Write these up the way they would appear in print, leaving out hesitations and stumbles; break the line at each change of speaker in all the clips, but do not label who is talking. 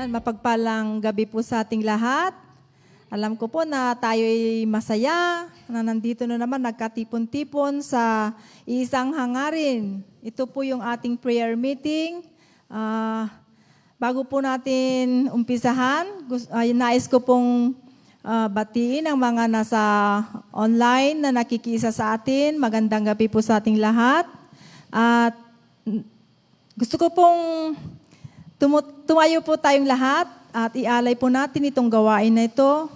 Mapagpalang gabi po sa ating lahat. Alam ko po na tayo'y masaya, na nandito na naman nagkatipon-tipon sa isang hangarin. Ito po yung ating prayer meeting. Bago po natin umpisahan, nais ko pong batiin ang mga nasa online na nakikisa sa atin. Magandang gabi po sa ating lahat. At gusto ko pong tumayo po tayong lahat at ialay po natin itong gawain na ito.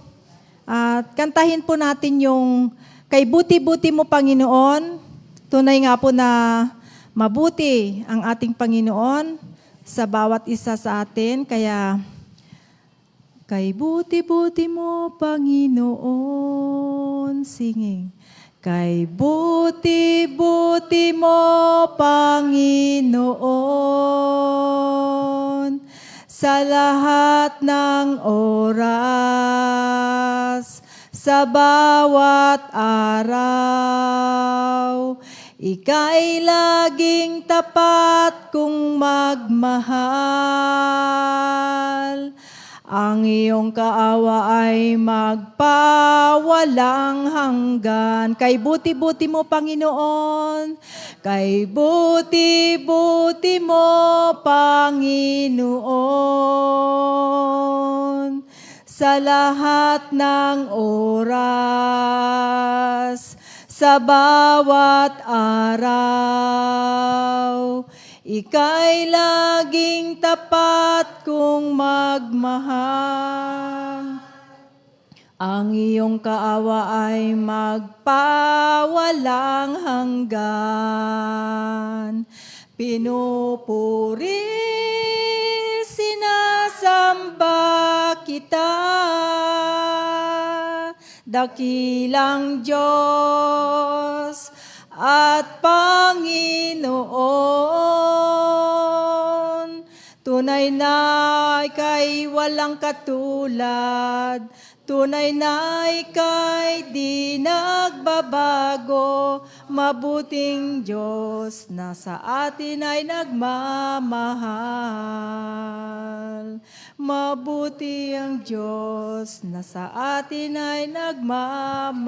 At kantahin po natin yung Kay Buti-Buti Mo Panginoon. Tunay nga po na mabuti ang ating Panginoon sa bawat isa sa atin. Kaya, Kay Buti-Buti Mo Panginoon. Singing. Kay buti-buti mo, Panginoon, sa lahat ng oras, sa bawat araw, Ika'y laging tapat kong magmahal. Ang iyong kaawa ay magpawalang hanggan. Kay buti-buti mo, Panginoon. Kay buti-buti mo, Panginoon. Sa lahat ng oras, sa bawat araw, Ika'y laging tapat kong magmahal. Ang iyong kaawa ay magpawalang hanggan. Pinupuri, sinasamba kita, dakilang Diyos at Panginoon. Tunay na ika'y walang katulad, tunay na ika'y di nagbabago, mabuting Diyos na sa atin ay nagmamahal. Mabuti ang Diyos na sa atin ay nagmamahal.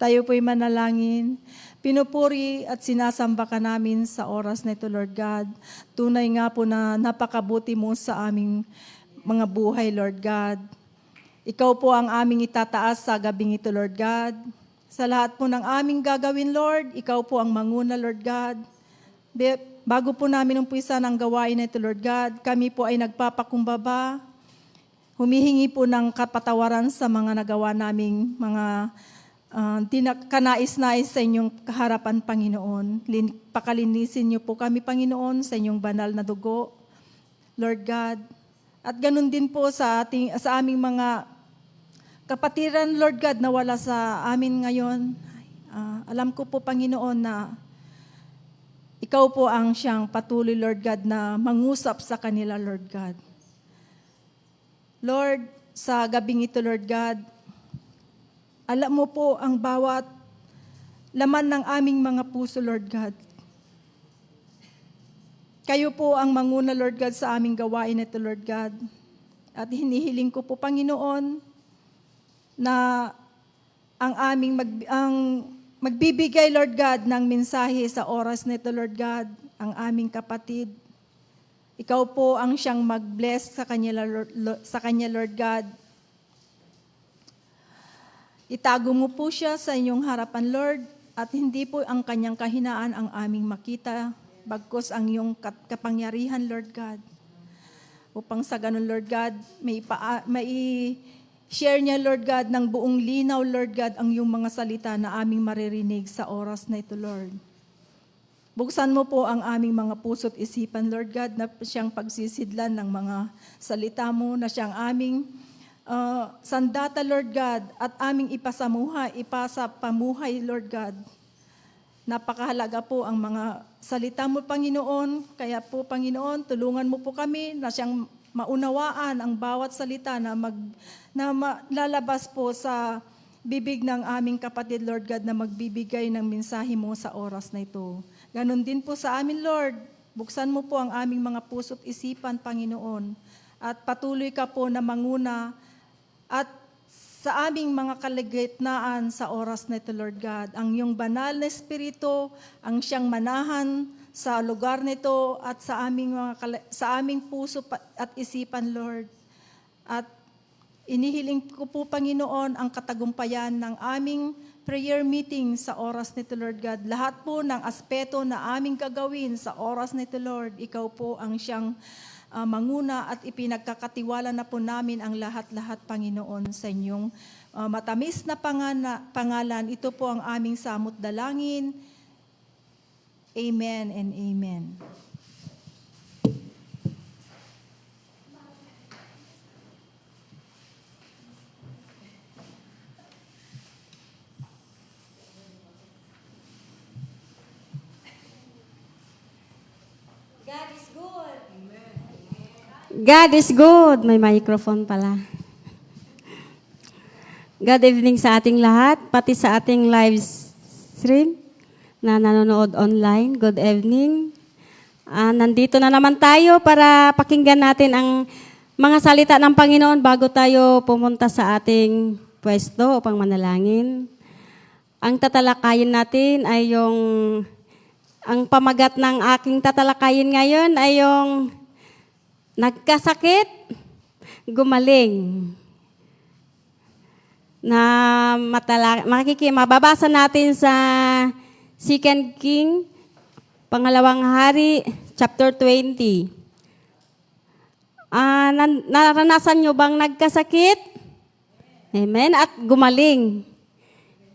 Tayo po'y manalangin. Pinupuri at sinasamba ka namin sa oras na ito, Lord God. Tunay nga po na napakabuti mo sa aming mga buhay, Lord God. Ikaw po ang aming itataas sa gabing ito, Lord God. Sa lahat po ng aming gagawin, Lord, ikaw po ang manguna, Lord God. Bago po namin umpisa ng gawain na ito, Lord God, kami po ay nagpapakumbaba. Humihingi po ng kapatawaran sa mga nagawa naming mga kanais-nais sa inyong kaharapan, Panginoon. Pakalinisin niyo po kami, Panginoon, sa inyong banal na dugo, Lord God. At ganun din po sa aming mga kapatiran, Lord God, na wala sa amin ngayon. Alam ko po, Panginoon, na ikaw po ang siyang patuloy, Lord God, na mangusap sa kanila, Lord God. Lord, sa gabing ito, Lord God, alam mo po ang bawat laman ng aming mga puso, Lord God. Kayo po ang manguna, Lord God, sa aming gawain ito, Lord God. At hinihiling ko po, Panginoon, na ang magbibigay, Lord God, ng mensahe sa oras nito, Lord God, ang aming kapatid. Ikaw po ang siyang mag-bless sa kanya, Lord God. Itago mo po siya sa inyong harapan, Lord, at hindi po ang kanyang kahinaan ang aming makita, bagkus ang iyong kapangyarihan, Lord God. Upang sa ganun, Lord God, may share niya, Lord God, ng buong linaw, Lord God, ang iyong mga salita na aming maririnig sa oras na ito, Lord. Buksan mo po ang aming mga puso't isipan, Lord God, na siyang pagsisidlan ng mga salita mo, na siyang aming sandata, Lord God, at aming ipasapamuhay, Lord God. Napakahalaga po ang mga salita mo, Panginoon. Kaya po, Panginoon, tulungan mo po kami na siyang maunawaan ang bawat salita na lalabas po sa bibig ng aming kapatid, Lord God, na magbibigay ng mensahe mo sa oras na ito. Ganon din po sa amin, Lord. Buksan mo po ang aming mga puso't isipan, Panginoon. At patuloy ka po na manguna at sa aming mga kalagitnaan sa oras na ito, Lord God. Ang iyong banal na Espiritu, ang siyang manahan sa lugar nito at sa aming puso at isipan, Lord. At inihiling ko po, Panginoon, ang katagumpayan ng aming prayer meeting sa oras nito, Lord God. Lahat po ng aspeto na aming gagawin sa oras nito, Lord, ikaw po ang siyang manguna at ipinagkakatiwala na po namin ang lahat-lahat, Panginoon, sa inyong matamis na pangalan. Ito po ang aming samot dalangin. Amen and amen.
God is good. God is good. May microphone pala. Good evening sa ating lahat, pati sa ating live stream na nanonood online. Good evening. Nandito na naman tayo para pakinggan natin ang mga salita ng Panginoon bago tayo pumunta sa ating pwesto upang manalangin. Ang tatalakayin natin ay ang pamagat ng aking tatalakayin ngayon ay yung nagkasakit, gumaling. Mababasa natin sa 2 King, Pangalawang Hari, chapter 20. Naranasan nyo bang nagkasakit? Amen. At gumaling.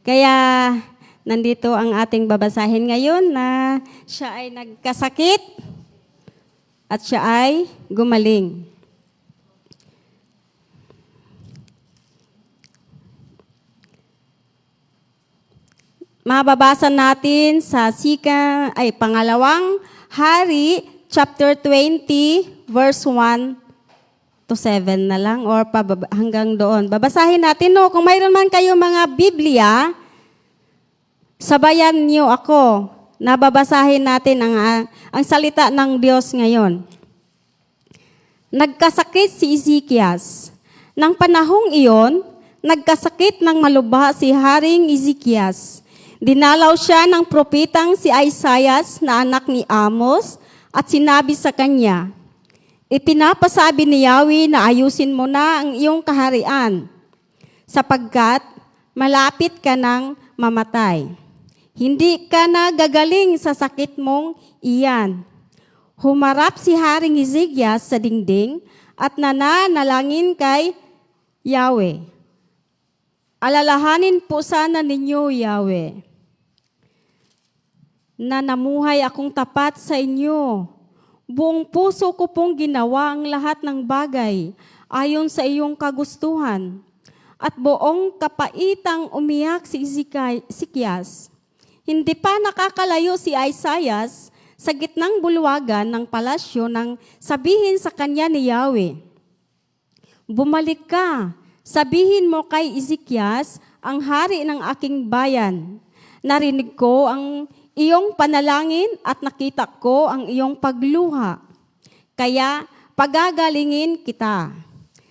Kaya nandito ang ating babasahin ngayon na siya ay nagkasakit at siya ay gumaling. Mababasa natin sa Pangalawang Hari, chapter 20, verse 1 to 7 na lang or hanggang doon. Babasahin natin, no? Kung mayroon man kayo mga Biblia, sabayan niyo ako. Nababasahin natin ang salita ng Diyos ngayon. Nagkasakit si Ezekias. Nang panahong iyon, nagkasakit ng malubha si Haring Ezekias. Dinalaw siya ng propetang si Isaias na anak ni Amos at sinabi sa kanya, ipinapasabi ni Yahweh na ayusin mo na ang iyong kaharian, sapagkat malapit ka nang mamatay. Hindi ka na gagaling sa sakit mong iyan. Humarap si Haring Ezekias sa dingding at nananalangin kay Yahweh. Alalahanin po sana ninyo, Yahweh, na namuhay akong tapat sa inyo. Buong puso ko pong ginawa ang lahat ng bagay ayon sa iyong kagustuhan. At buong kapaitang umiyak si Ezekias. Hindi pa nakakalayo si Isaias sa gitnang bulwagan ng palasyo nang sabihin sa kanya ni Yahweh, bumalik ka, sabihin mo kay Ezekias, ang hari ng aking bayan. Narinig ko ang iyong panalangin at nakita ko ang iyong pagluha. Kaya pagagalingin kita.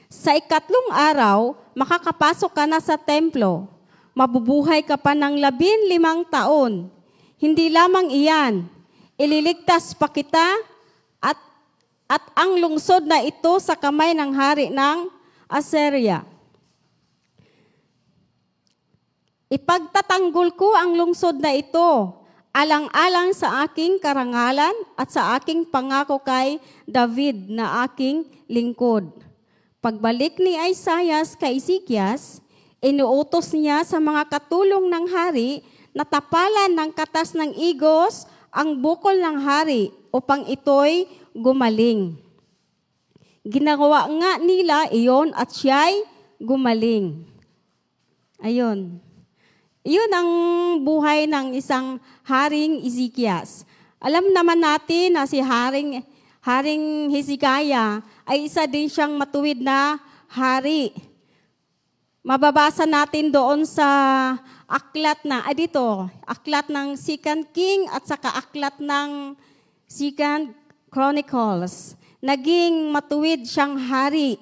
Sa 3 araw, makakapasok ka na sa templo. Mabubuhay ka pa ng 15 taon. Hindi lamang iyan, ililigtas pa kita at ang lungsod na ito sa kamay ng hari ng Assyria. Ipagtatanggol ko ang lungsod na ito, alang-alang sa aking karangalan at sa aking pangako kay David na aking lingkod. Pagbalik ni Isaias kay Ezekias, inuutos niya sa mga katulong ng hari na tapalan ng katas ng igos ang bukol ng hari upang ito'y gumaling. Ginagawa nga nila iyon at siya'y gumaling. Ayun. Iyon ang buhay ng isang Haring Ezekias. Alam naman natin na si Haring Hezekiah ay isa din siyang matuwid na hari. Mababasa natin doon sa aklat ng 2 King at saka aklat ng Second Chronicles. Naging matuwid siyang hari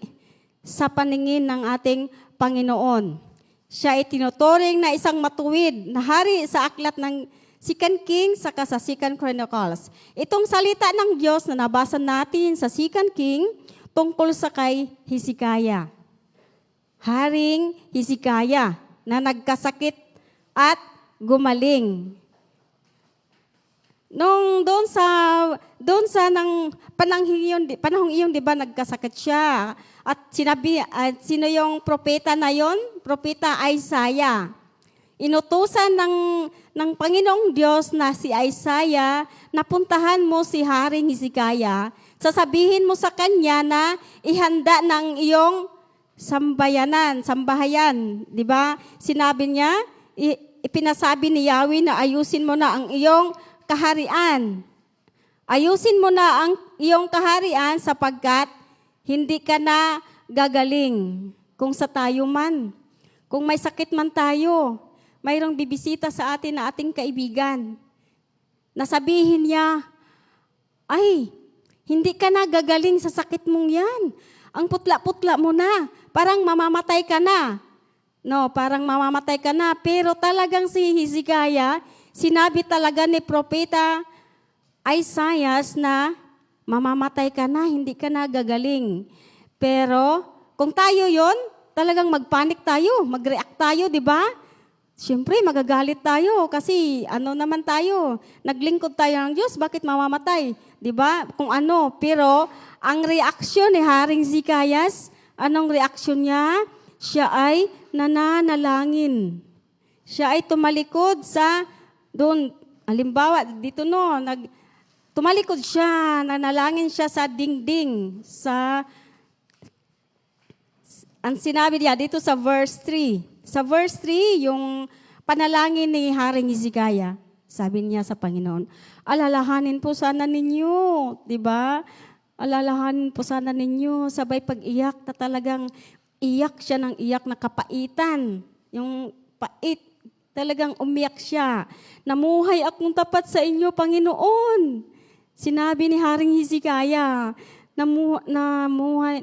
sa paningin ng ating Panginoon. Siya ay tinuturing na isang matuwid na hari sa aklat ng Second King saka sa Second Chronicles. Itong salita ng Diyos na nabasa natin sa Second King tungkol sa kay Hezekiah. Haring Hezekiah na nagkasakit at gumaling. Nung doon sa nang panahong iyon, 'di ba, nagkasakit siya. At sino yung propeta na yon? Propeta Isaiah. Inutusan ng Panginoong Diyos na si Isaiah, napuntahan mo si Haring Hezekiah, sasabihin mo sa kanya na ihanda ng iyong sambahayan, 'di ba? Sinabi niya, ipinasabi ni Yahweh na ayusin mo na ang iyong kaharian. Ayusin mo na ang iyong kaharian sapagkat hindi ka na gagaling. Kung sa tayo man, kung may sakit man tayo, mayroong bibisita sa atin na ating kaibigan. Nasabihin niya, ay, hindi ka na gagaling sa sakit mong yan. Ang putla-putla mo na, parang mamamatay ka na. No, parang mamamatay ka na. Pero talagang si Hezekiah, sinabi talaga ni Propeta Isaiah na mamamatay ka na, hindi ka na gagaling. Pero kung tayo yon, talagang magpanik tayo, mag-react tayo, di ba? Siyempre, magagalit tayo kasi ano naman tayo, naglingkod tayo ng Diyos, bakit mamamatay? Di ba? Kung ano, pero ang reaksyon ni Haring Hezekiah, anong reaksyon niya? Siya ay nananalangin. Siya ay tumalikod sa doon, halimbawa, dito tumalikod siya, nanalangin siya sa dingding, ang sinabi niya dito sa verse 3. Sa verse 3, yung panalangin ni Haring Hezekiah, sabi niya sa Panginoon, alalahanin po sana ninyo, di ba? Alalahanin po sana ninyo, sabay pag-iyak na talagang iyak siya ng iyak na kapaitan. Yung pait, talagang umiyak siya. Namuhay akong tapat sa inyo, Panginoon. Sinabi ni Haring Hezekiah,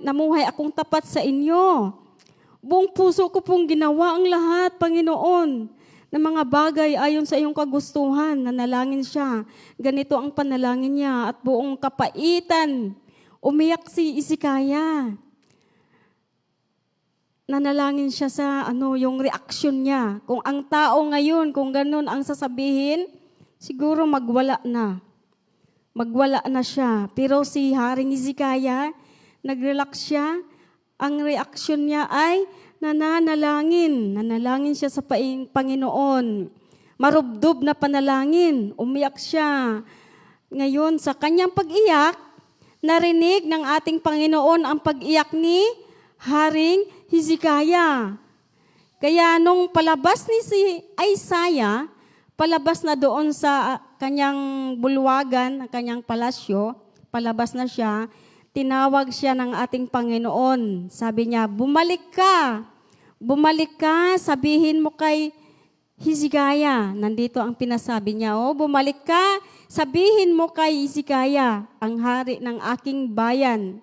namuhay akong tapat sa inyo. Buong puso ko pong ginawa ang lahat, Panginoon, ng mga bagay ayon sa iyong kagustuhan. Nanalangin siya. Ganito ang panalangin niya at buong kapaitan. Umiyak si Hezekiah. Nanalangin siya sa yung reaksyon niya. Kung ang tao ngayon, kung ganun ang sasabihin, siguro magwala na. Magwala na siya. Pero si Haring Hezekiah, nag-relax siya. Ang reaksyon niya ay nananalangin. Nanalangin siya sa Panginoon. Marubdob na panalangin. Umiyak siya. Ngayon, sa kanyang pag-iyak, narinig ng ating Panginoon ang pag-iyak ni Haring Hezekiah. Kaya nung palabas ni si Isaiah, palabas na doon sa kanyang bulwagan, kanyang palasyo, palabas na siya, tinawag siya ng ating Panginoon. Sabi niya, bumalik ka, sabihin mo kay Hezekiah. Nandito ang pinasabi niya, bumalik ka, sabihin mo kay Hezekiah, ang hari ng aking bayan,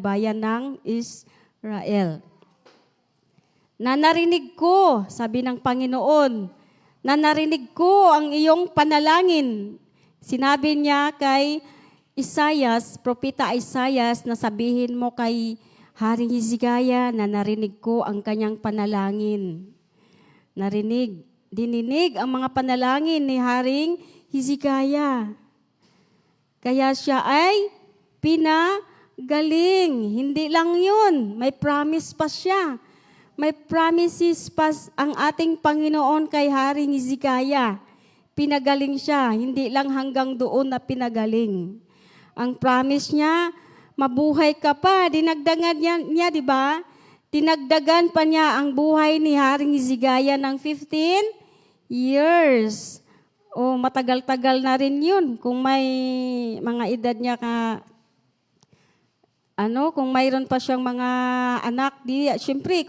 bayan ng Israel. Na narinig ko, sabi ng Panginoon, na narinig ko ang iyong panalangin. Sinabi niya kay Isaiah, Propeta Isaiah, na sabihin mo kay Haring Hezekiah na narinig ko ang kanyang panalangin. Dininig ang mga panalangin ni Haring Hezekiah. Kaya siya ay pinagaling. Hindi lang yun, may promise pa siya. May promises pa ang ating Panginoon kay Haring Hezekiah. Pinagaling siya, hindi lang hanggang doon na pinagaling. Ang promise niya, mabuhay ka pa. Dinagdagan niya, di ba? Dinagdagan pa niya ang buhay ni Haring Hezekiah ng 15 years. Matagal-tagal na rin yun. Kung may mga edad niya kung mayroon pa siyang mga anak, syempre,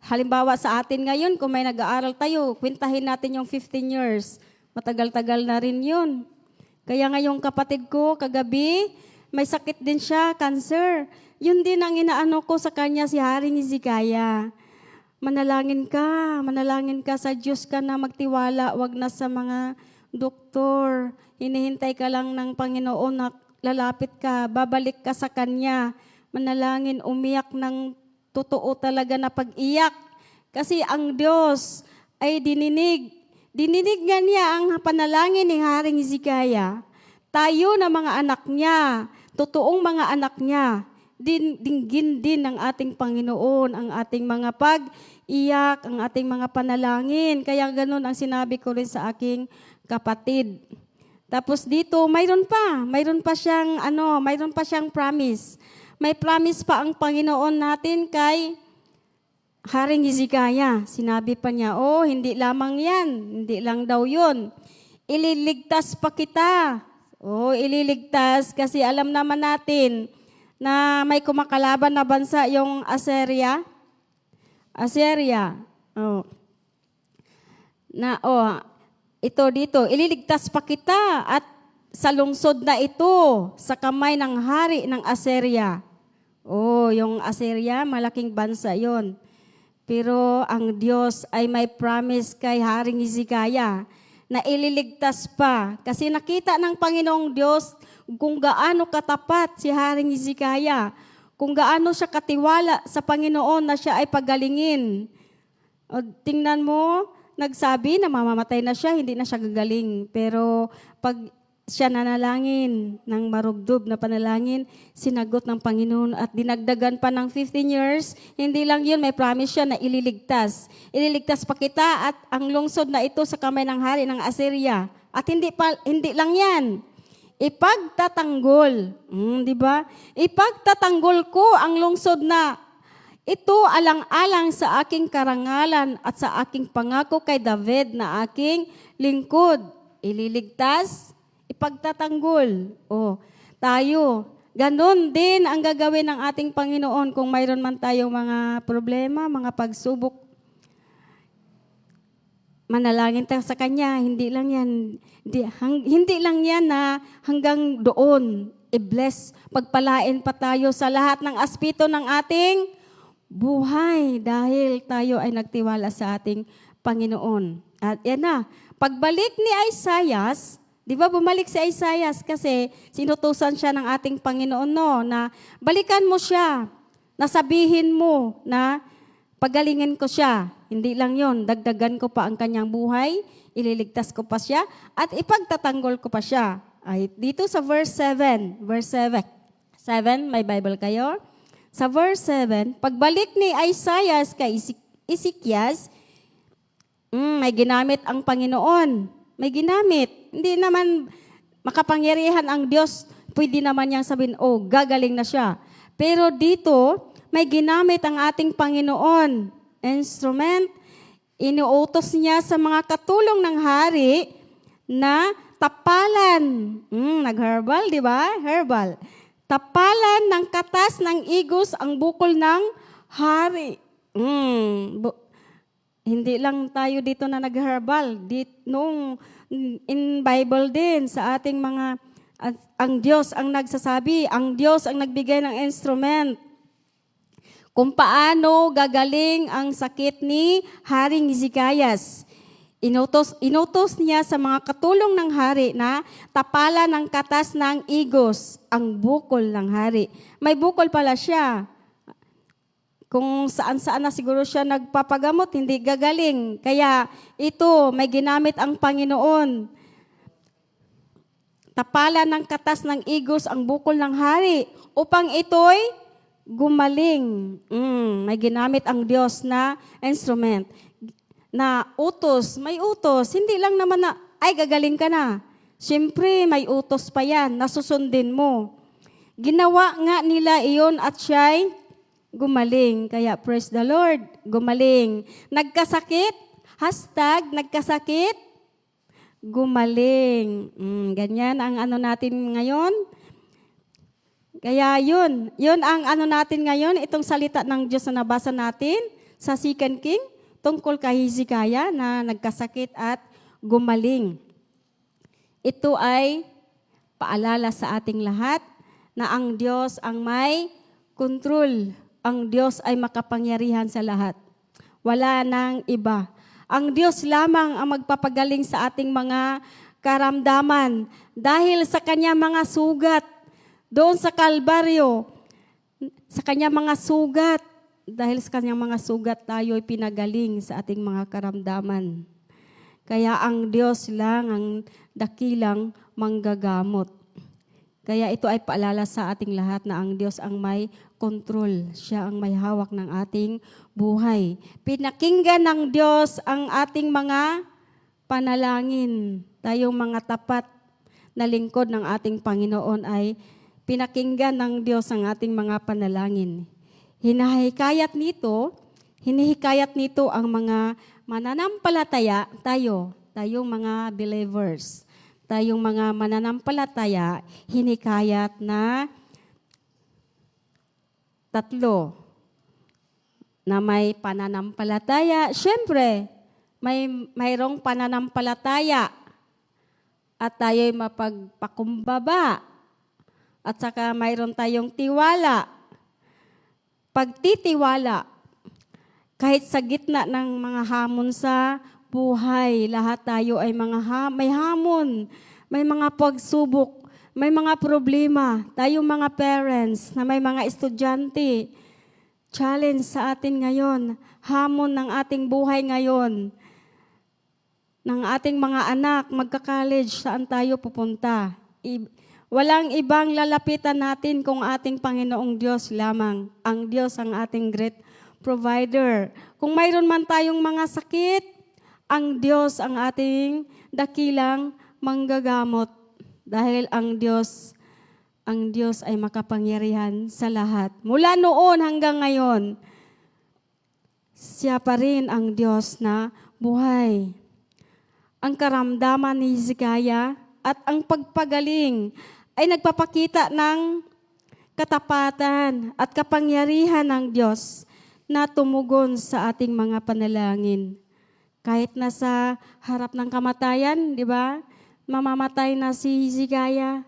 halimbawa sa atin ngayon, kung may nag-aaral tayo, kwentahin natin yung 15 years. Matagal-tagal na rin yun. Kaya nga yung kapatid ko, kagabi, may sakit din siya, cancer. Yun din ang inaano ko sa kanya, si Haring Hezekiah. Manalangin ka sa Diyos ka na magtiwala, wag na sa mga doktor. Hinihintay ka lang ng Panginoon na lalapit ka, babalik ka sa Kanya. Manalangin, umiyak ng totoo talaga na pag-iyak. Kasi ang Diyos ay dininig. Dininig nga niya ang panalangin ni Haring Hezekiah. Tayo na mga anak niya, totoong mga anak niya, dinggin din ng ating Panginoon ang ating mga pag-iyak, ang ating mga panalangin. Kaya ganun ang sinabi ko rin sa aking kapatid. Tapos dito, mayroon pa siyang promise. May promise pa ang Panginoon natin kay Haring Hezekiah. Sinabi pa niya, hindi lamang yan, hindi lang daw yun. Ililigtas pa kita. Ililigtas kasi alam naman natin na may kumakalaban na bansa yung Assyria. Ito dito, ililigtas pa kita at sa lungsod na ito, sa kamay ng hari ng Assyria. Yung Assyria, malaking bansa yon. Pero ang Diyos ay may promise kay Haring Hezekiah na ililigtas pa. Kasi nakita ng Panginoong Diyos kung gaano katapat si Haring Hezekiah, kung gaano siya katiwala sa Panginoon na siya ay pagalingin. Tingnan mo, nagsabi na mamamatay na siya, hindi na siya gagaling. Pero pag siya nanalangin ng marubdob na panalangin, sinagot ng Panginoon at dinagdagan pa ng 15 years. Hindi lang yun, may promise siya na ililigtas. Ililigtas pa kita at ang lungsod na ito sa kamay ng hari ng Assyria. At hindi lang yan. Ipagtatanggol. Di ba? Ipagtatanggol ko ang lungsod na ito alang-alang sa aking karangalan at sa aking pangako kay David na aking lingkod. Ililigtas, ipagtatanggol. Tayo, ganun din ang gagawin ng ating Panginoon kung mayroon man tayong mga problema, mga pagsubok. Manalangin tayo sa Kanya, hindi lang yan na hanggang doon, i-bless, pagpalain pa tayo sa lahat ng aspeto ng ating buhay dahil tayo ay nagtiwala sa ating Panginoon. At yan na, pagbalik ni Isaiah, di ba bumalik si Isaiah kasi sinutusan siya ng ating Panginoon na balikan mo siya, nasabihin mo na pagalingin ko siya. Hindi lang yon, dagdagan ko pa ang kanyang buhay, ililigtas ko pa siya, at ipagtatanggol ko pa siya. Ay, dito sa verse 7, may Bible kayo? Sa verse 7, pagbalik ni Isaiah kay Ezekias, may ginamit ang Panginoon. May ginamit. Hindi naman makapangyarihan ang Diyos. Pwede naman niyang sabihin, gagaling na siya. Pero dito, may ginamit ang ating Panginoon. Instrument, inuutos niya sa mga katulong ng hari na tapalan. Nag-herbal, di ba? Herbal. Tapalan ng katas ng igos ang bukol ng hari. Hindi lang tayo dito na nag-herbal. In Bible din, sa ating mga, ang Diyos ang nagsasabi, ang Diyos ang nagbigay ng instrument. Kung paano gagaling ang sakit ni Haring Hezekiah. Inutos niya sa mga katulong ng hari na tapalan ng katas ng igos ang bukol ng hari. May bukol pala siya. Kung saan-saan na siguro siya nagpapagamot, hindi gagaling. Kaya ito, may ginamit ang Panginoon. Tapalan ng katas ng igos ang bukol ng hari upang ito'y gumaling. May ginamit ang Diyos na instrument. Na utos, may utos. Hindi lang naman na, gagaling ka na. Siyempre, may utos pa yan, nasusundin mo. Ginawa nga nila iyon at siya'y gumaling. Kaya praise the Lord, gumaling. Nagkasakit, #nagkasakit, gumaling. Ganyan ang ano natin ngayon. Kaya yun ang ano natin ngayon, itong salita ng Diyos na nabasa natin sa 2 King, tungkol kay Hezekiah na nagkasakit at gumaling. Ito ay paalala sa ating lahat na ang Diyos ang may control. Ang Diyos ay makapangyarihan sa lahat. Wala nang iba. Ang Diyos lamang ang magpapagaling sa ating mga karamdaman dahil sa Kanya mga sugat doon sa Kalbaryo, sa Kanya mga sugat, dahil sa Kanyang mga sugat tayo ay pinagaling sa ating mga karamdaman. Kaya ang Diyos lang ang dakilang manggagamot. Kaya ito ay paalala sa ating lahat na ang Diyos ang may control. Siya ang may hawak ng ating buhay. Pinakinggan ng Diyos ang ating mga panalangin. Tayong mga tapat na lingkod ng ating Panginoon ay pinakinggan ng Diyos ang ating mga panalangin. Hinihikayat nito ang mga mananampalataya, tayong mga believers, tayong mga mananampalataya, hinikayat na tatlo, na may pananampalataya. Siyempre, mayroong pananampalataya at tayo'y mapagpakumbaba at saka mayroon tayong tiwala. Pagtitiwala, kahit sa gitna ng mga hamon sa buhay, lahat tayo ay may hamon, may mga pagsubok, may mga problema. Tayong mga parents na may mga estudyante, challenge sa atin ngayon, hamon ng ating buhay ngayon, ng ating mga anak, magka-college, saan tayo pupunta? Walang ibang lalapitan natin kung ating Panginoong Diyos lamang. Ang Diyos ang ating great provider. Kung mayroon man tayong mga sakit, ang Diyos ang ating dakilang manggagamot. Dahil ang Diyos ay makapangyarihan sa lahat. Mula noon hanggang ngayon, siya pa rin ang Diyos na buhay. Ang karamdaman ni Hezekiah at ang pagpagaling ay nagpapakita ng katapatan at kapangyarihan ng Diyos na tumugon sa ating mga panalangin. Kahit nasa harap ng kamatayan, di ba? Mamamatay na si Hezekiah,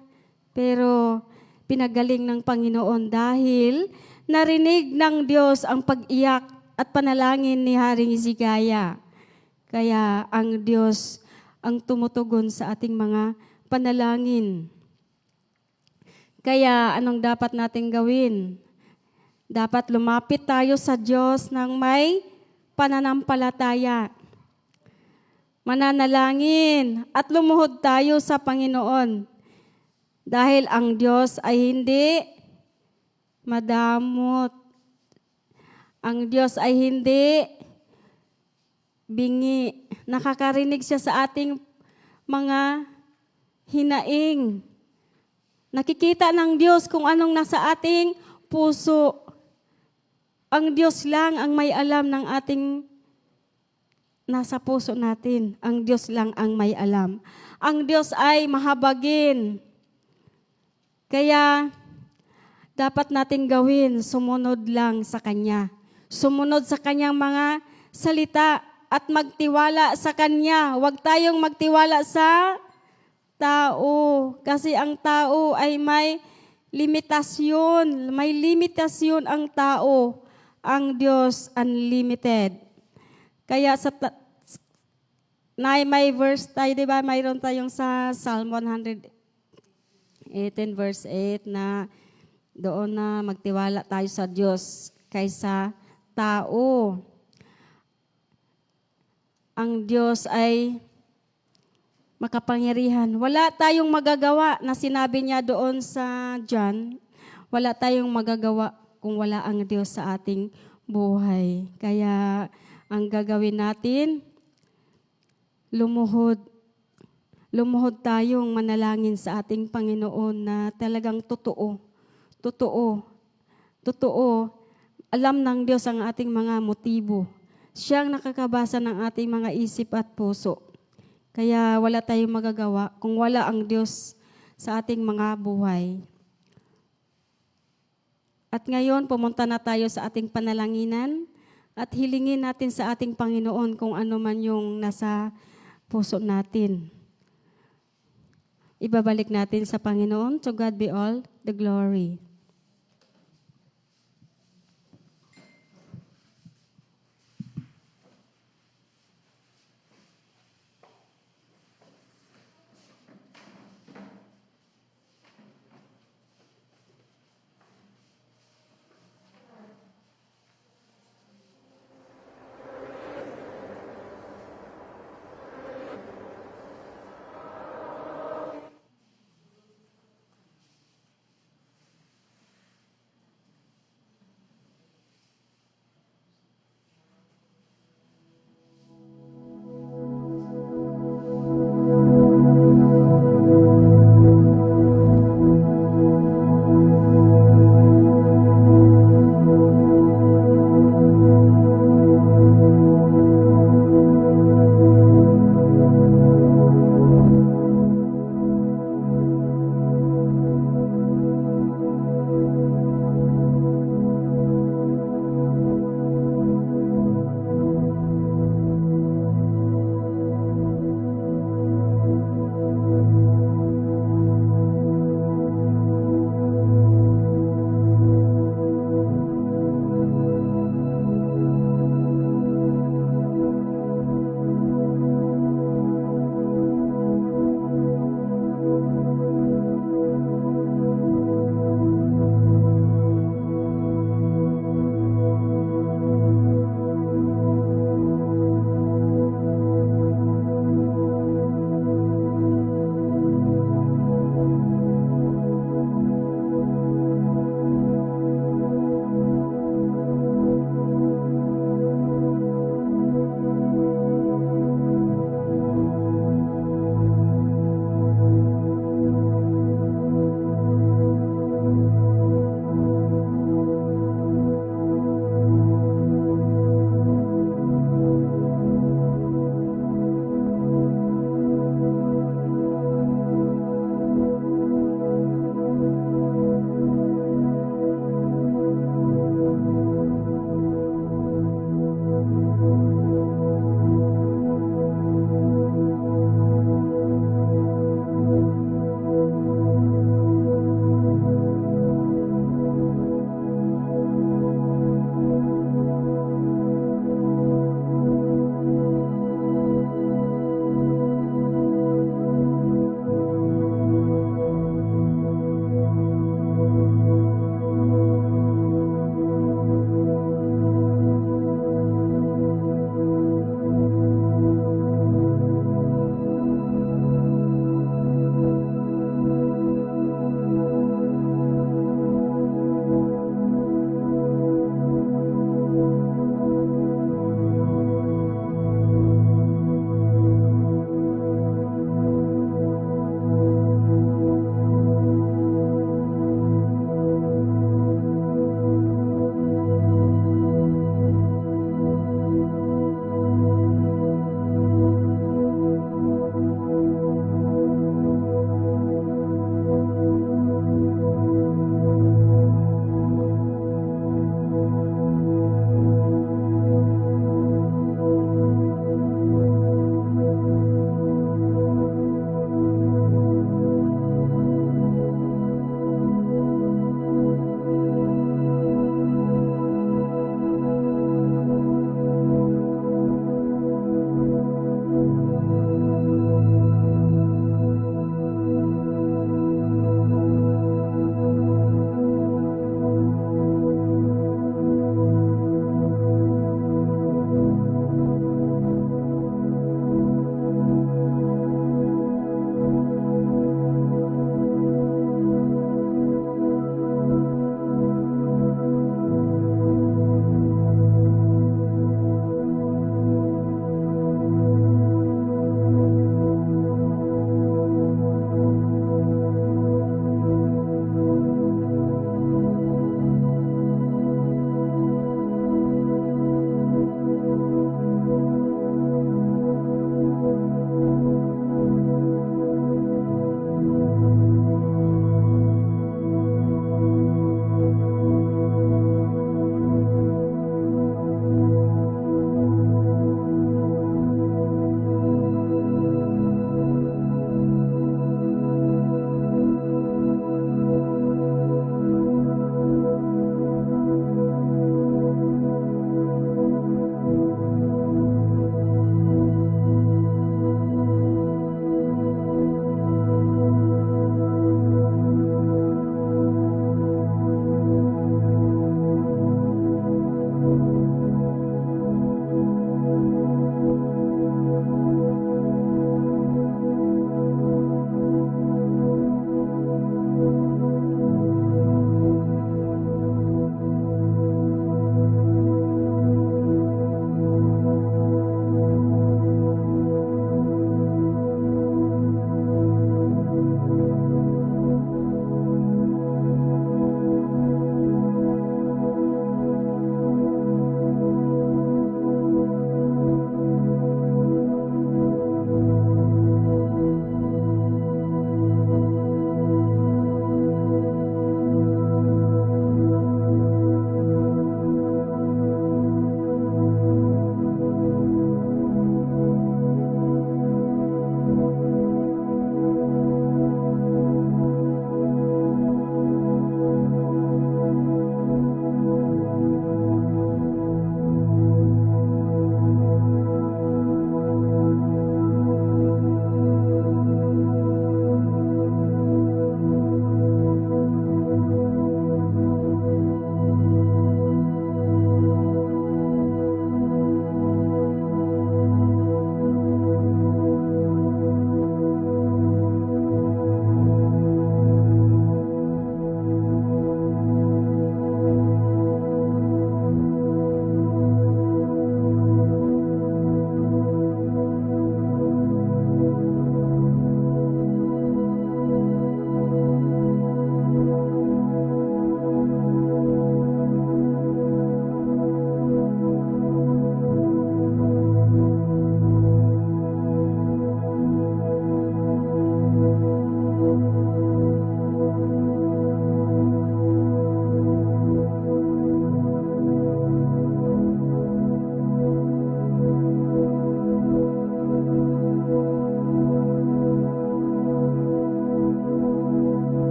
pero pinagaling ng Panginoon dahil narinig ng Diyos ang pag-iyak at panalangin ni Haring Hezekiah. Kaya ang Diyos ang tumutugon sa ating mga panalangin. Kaya anong dapat nating gawin? Dapat lumapit tayo sa Diyos ng may pananampalataya. Mananalangin at lumuhod tayo sa Panginoon. Dahil ang Diyos ay hindi madamot. Ang Diyos ay hindi bingi. Nakakarinig siya sa ating mga hinaing. Nakikita ng Diyos kung anong nasa ating puso. Ang Diyos lang ang may alam ng ating nasa puso natin. Ang Diyos lang ang may alam. Ang Diyos ay mahabagin. Kaya dapat nating gawin, sumunod lang sa Kanya. Sumunod sa Kanyang mga salita at magtiwala sa Kanya. Huwag tayong magtiwala sa tao. Kasi ang tao ay may limitasyon. May limitasyon ang tao. Ang Diyos unlimited. Kaya sa may verse tayo, di ba? Mayroon tayong sa Psalm 118 verse 8 na doon na magtiwala tayo sa Diyos kaysa tao. Ang Diyos ay makapangyarihan. Wala tayong magagawa na sinabi niya doon sa John. Wala tayong magagawa kung wala ang Diyos sa ating buhay. Kaya ang gagawin natin, lumuhod tayong manalangin sa ating Panginoon na talagang totoo. Alam ng Diyos ang ating mga motibo. Siyang nakakabasa ng ating mga isip at puso. Kaya wala tayong magagawa kung wala ang Diyos sa ating mga buhay. At ngayon, pumunta na tayo sa ating panalanginan at hilingin natin sa ating Panginoon kung ano man yung nasa puso natin. ibabalik natin sa Panginoon. To God be all the glory.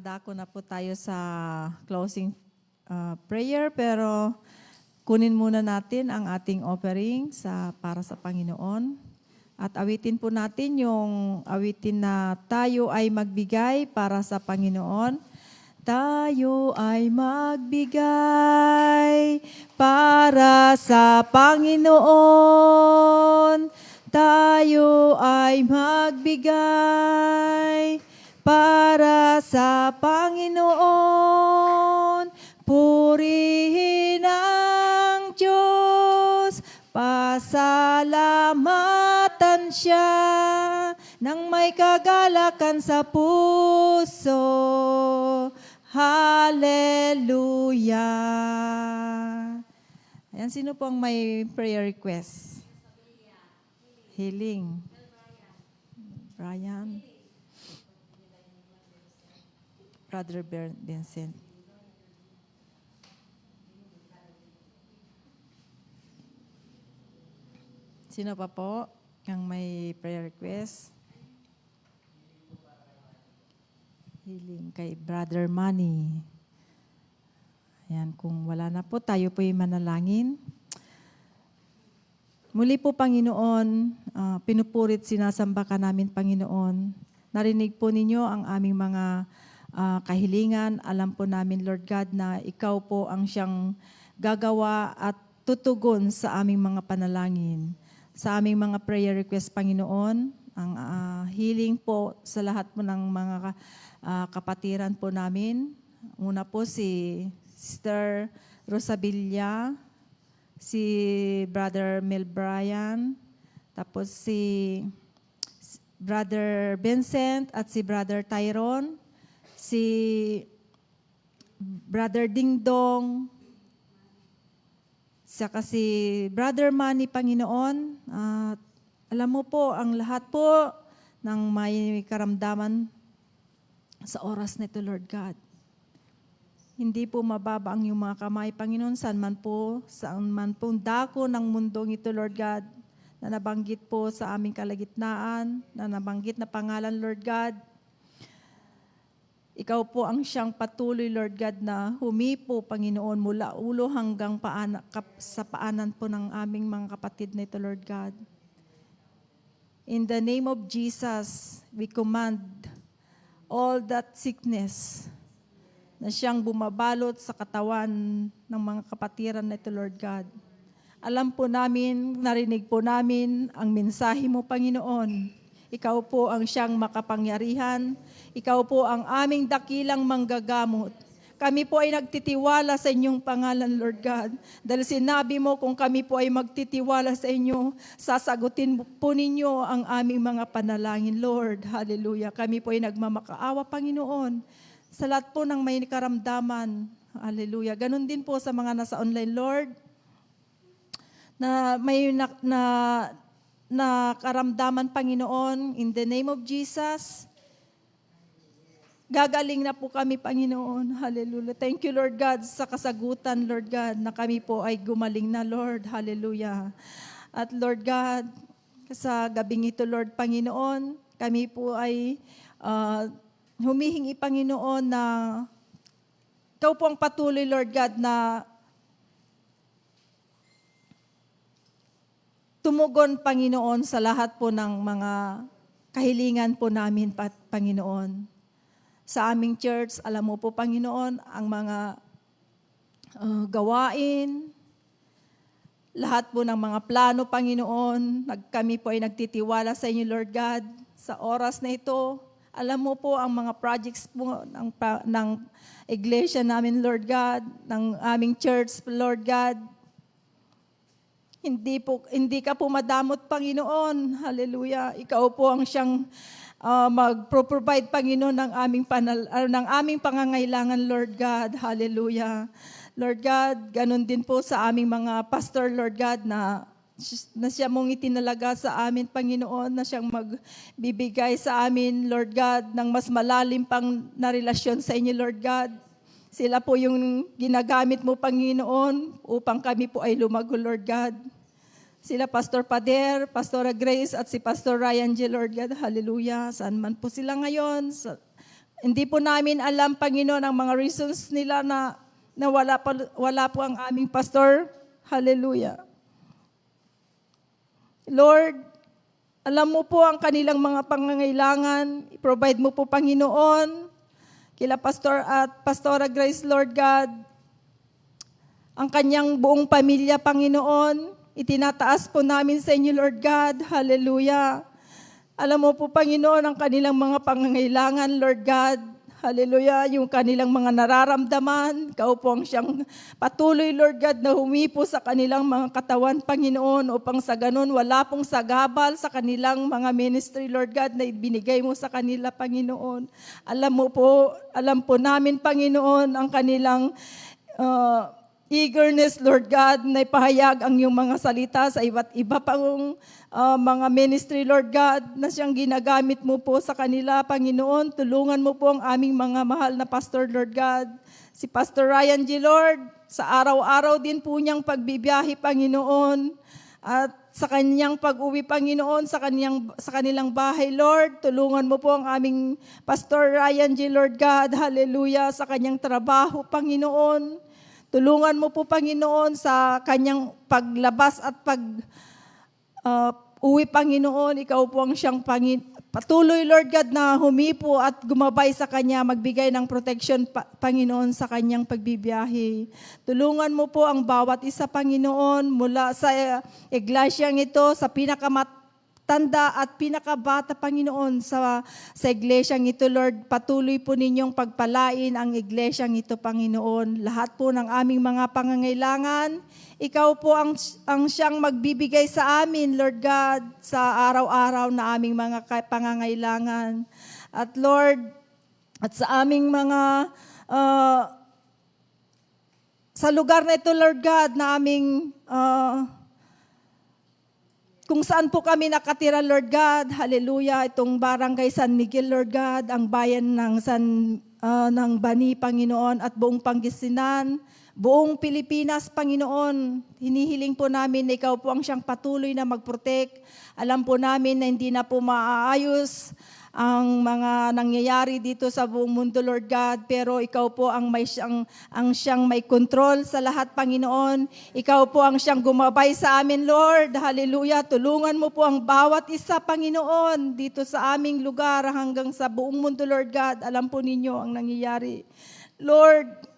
Dadako na po tayo sa closing prayer, pero kunin muna natin ang ating offering para sa Panginoon. At awitin po natin yung awitin na tayo ay magbigay para sa Panginoon. Tayo ay magbigay para sa Panginoon. Tayo ay magbigay para sa Panginoon. Purihin ang Diyos, pasalamatan siya nang may kagalakan sa puso. Hallelujah. Ayan, sino po ang may prayer request? Healing. Brian. Brother Vincent. Sino pa po ang may prayer request? Healing kay Brother Manny. Ayan, kung wala na po, tayo po'y manalangin. Muli po, Panginoon, pinupurit, sinasamba ka namin, Panginoon. Narinig po ninyo ang aming mga kahilingan. Alam po namin, Lord God, na ikaw po ang siyang gagawa at tutugon sa aming mga panalangin. Sa aming mga prayer request, Panginoon, ang healing po sa lahat po ng mga kapatiran po namin. Una po si Sister Rosabilia, si Brother Mel Brian, tapos si Brother Vincent at si Brother Tyrone, si Brother Dingdong, saka si Brother Manny, Panginoon. Alam mo po, ang lahat po ng may karamdaman sa oras nito, Lord God. Hindi po mababa ang iyong mga kamay, Panginoon, saan man pong dako ng mundong ito, Lord God, na nabanggit po sa aming kalagitnaan, na nabanggit na pangalan, Lord God. Ikaw po ang siyang patuloy, Lord God, na humipo, Panginoon, mula ulo hanggang sa paanan po ng aming mga kapatid na ito, Lord God. In the name of Jesus, we command all that sickness na siyang bumabalot sa katawan ng mga kapatiran na ito, Lord God. Alam po namin, narinig po namin ang mensahe mo, Panginoon. Ikaw po ang siyang makapangyarihan. Ikaw po ang aming dakilang manggagamot. Kami po ay nagtitiwala sa inyong pangalan, Lord God. Dahil sinabi mo kung kami po ay magtitiwala sa inyo, sasagutin po ninyo ang aming mga panalangin, Lord. Hallelujah. Kami po ay nagmamakaawa, Panginoon, sa lahat po ng may karamdaman. Hallelujah. Ganon din po sa mga nasa online, Lord, na may na karamdaman, Panginoon, in the name of Jesus. Gagaling na po kami, Panginoon. Hallelujah. Thank you, Lord God, sa kasagutan, Lord God, na kami po ay gumaling na, Lord. Hallelujah. At Lord God, sa gabing ito, Lord Panginoon, kami po ay humihingi, Panginoon, na ikaw po ang patuloy, Lord God, na tumugon, Panginoon, sa lahat po ng mga kahilingan po namin, Panginoon. Sa aming church, alam mo po, Panginoon, ang mga gawain, lahat po ng mga plano, Panginoon, kami po ay nagtitiwala sa inyo, Lord God. Sa oras na ito, alam mo po ang mga projects po ng iglesia namin, Lord God, ng aming church, Lord God. Hindi ka po madamot, Panginoon. Hallelujah. Ikaw po ang siyang mag-provide, Panginoon, ng aming pangangailangan, Lord God. Hallelujah. Lord God, ganun din po sa aming mga pastor, Lord God, na siya mong itinalaga sa amin, Panginoon, na siyang magbibigay sa amin, Lord God, ng mas malalim pang na relasyon sa inyo, Lord God. Sila po yung ginagamit mo, Panginoon, upang kami po ay lumago, Lord God. Sila Pastor Pader, Pastora Grace, at si Pastor Ryan G, Lord God. Hallelujah. Saan man po sila ngayon, Hindi po namin alam, Panginoon, ang mga reasons nila na wala po ang aming pastor. Hallelujah. Lord, alam mo po ang kanilang mga pangangailangan. I-provide mo po, Panginoon, kila Pastor at Pastora Grace, Lord God, ang kanyang buong pamilya, Panginoon. Itinataas po namin sa inyo, Lord God. Hallelujah. Alam mo po, Panginoon, ang kanilang mga pangangailangan, Lord God. Hallelujah. Yung kanilang mga nararamdaman. Ikaw po ang siyang patuloy, Lord God, na humipo sa kanilang mga katawan, Panginoon, upang sa ganun wala pong sagabal sa kanilang mga ministry, Lord God, na ibinigay mo sa kanila, Panginoon. Alam po namin, Panginoon, ang kanilang eagerness, Lord God, na ipahayag ang iyong mga salita sa iba't iba pang mga ministry, Lord God, na siyang ginagamit mo po sa kanila, Panginoon. Tulungan mo po ang aming mga mahal na pastor, Lord God. Si Pastor Ryan G. Lord, sa araw-araw din po niyang pagbibiyahe, Panginoon, at sa kanyang pag-uwi, Panginoon, sa kanilang bahay, Lord. Tulungan mo po ang aming Pastor Ryan G. Lord God, hallelujah, sa kanyang trabaho, Panginoon. Tulungan mo po, Panginoon, sa kanyang paglabas at uwi, Panginoon. Ikaw po ang siyang patuloy, Lord God, na humipo at gumabay sa kanya, magbigay ng protection, Panginoon, sa kanyang pagbibiyahe. Tulungan mo po ang bawat isa, Panginoon, mula sa iglesyang ito, sa pinakamatanda at pinakabata, Panginoon, sa iglesyang ito, Lord. Patuloy po ninyong pagpalain ang iglesyang ito, Panginoon. Lahat po ng aming mga pangangailangan, ikaw po ang siyang magbibigay sa amin, Lord God, sa araw-araw na aming mga pangangailangan. At Lord, at sa aming mga, sa lugar na ito, Lord God, na aming, kung saan po kami nakatira, Lord God, hallelujah, itong barangay San Miguel, Lord God, ang bayan ng Bani, Panginoon, at buong Pangasinan, buong Pilipinas, Panginoon. Hinihiling po namin na ikaw po ang siyang patuloy na mag-protect. Alam po namin na hindi na po maaayos ang mga nangyayari dito sa buong mundo, Lord God, pero ikaw po ang siyang may control sa lahat, Panginoon. Ikaw po ang siyang gumabay sa amin, Lord. Hallelujah. Tulungan mo po ang bawat isa, Panginoon, dito sa aming lugar hanggang sa buong mundo, Lord God. Alam po ninyo ang nangyayari. Lord,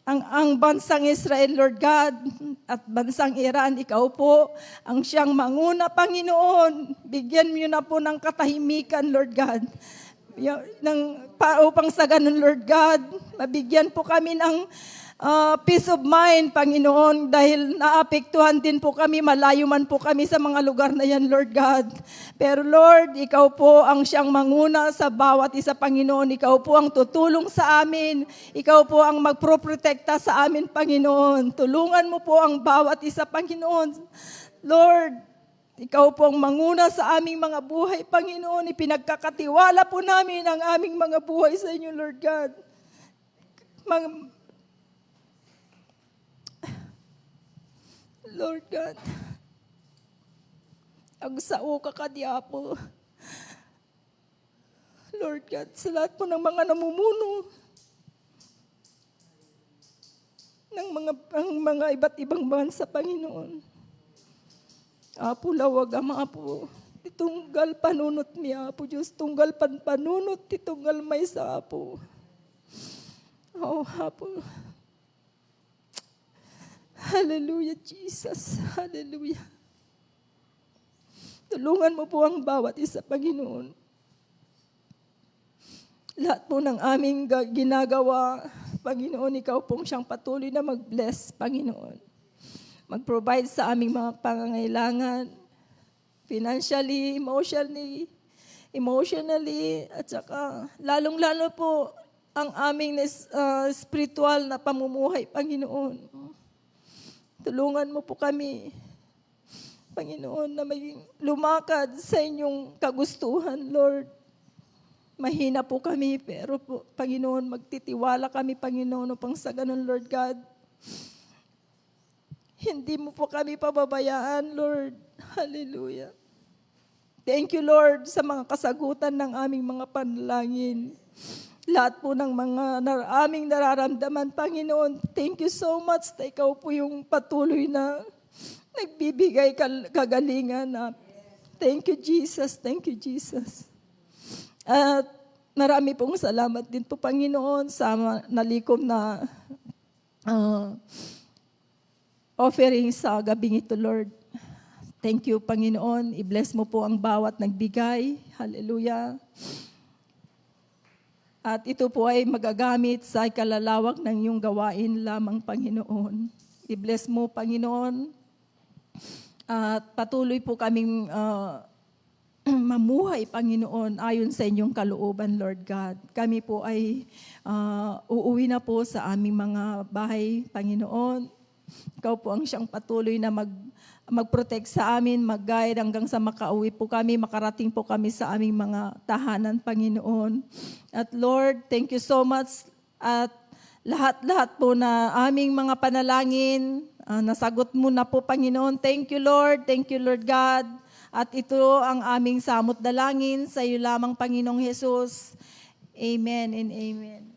ang bansang Israel, Lord God, at bansang Iran, ikaw po ang siyang manguna, Panginoon. Bigyan mo na po ng katahimikan, Lord God. Upang sa ganun, Lord God, mabigyan po kami ng peace of mind, Panginoon, dahil naapektuhan din po kami, malayo man po kami sa mga lugar na yan, Lord God. Pero Lord, ikaw po ang siyang manguna sa bawat isa, Panginoon. Ikaw po ang tutulong sa amin. Ikaw po ang magproprotekta sa amin, Panginoon. Tulungan mo po ang bawat isa, Panginoon. Lord, ikaw po ang manguna sa aming mga buhay, Panginoon. Ipinagkakatiwala po namin ang aming mga buhay sa inyo, Lord God. Lord God, agsao ka Diapo. Lord God, sa lahat po ng mga namumuno, ng mga iba't ibang bansa, Panginoon. Apo lawag ama po, titunggal panunot mi Apo Diyos, tunggal panunot, titunggal may sa Apo. Oh, Apo. Hallelujah, Jesus. Hallelujah. Tulungan mo po ang bawat isa, Panginoon. Lahat po ng aming ginagawa, Panginoon, ikaw pong siyang patuloy na mag-bless, Panginoon. Mag-provide sa aming mga pangangailangan, financially, emotionally, at saka lalong-lalo po ang aming spiritual na pamumuhay, Panginoon. Tulungan mo po kami, Panginoon, na maging lumakad sa inyong kagustuhan, Lord. Mahina po kami, pero po, Panginoon, magtitiwala kami, Panginoon, upang sa ganun, Lord God. Hindi mo po kami pababayaan, Lord. Hallelujah. Thank you, Lord, sa mga kasagutan ng aming mga panalangin. lahat po ng mga aming nararamdaman, Panginoon. Thank you so much na ikaw po yung patuloy na nagbibigay kagalingan. Thank you, Jesus. Thank you, Jesus. At marami pong salamat din po, Panginoon, sa nalikom na offering sa gabing ito, Lord. Thank you, Panginoon. I-bless mo po ang bawat nagbigay. Hallelujah. At ito po ay magagamit sa kalalawak ng iyong gawain lamang, Panginoon. I-bless mo, Panginoon. At patuloy po kaming mamuhay, Panginoon, ayon sa inyong kalooban, Lord God. Kami po ay uuwi na po sa aming mga bahay, Panginoon. Ikaw po ang siyang patuloy na mag-protect sa amin, mag-guide hanggang sa makauwi po kami, makarating po kami sa aming mga tahanan, Panginoon. At Lord, thank you so much. At lahat-lahat po na aming mga panalangin, nasagot mo na po, Panginoon. Thank you, Lord. Thank you, Lord God. At ito ang aming samot dalangin sa iyo lamang, Panginoong Jesus. Amen and amen.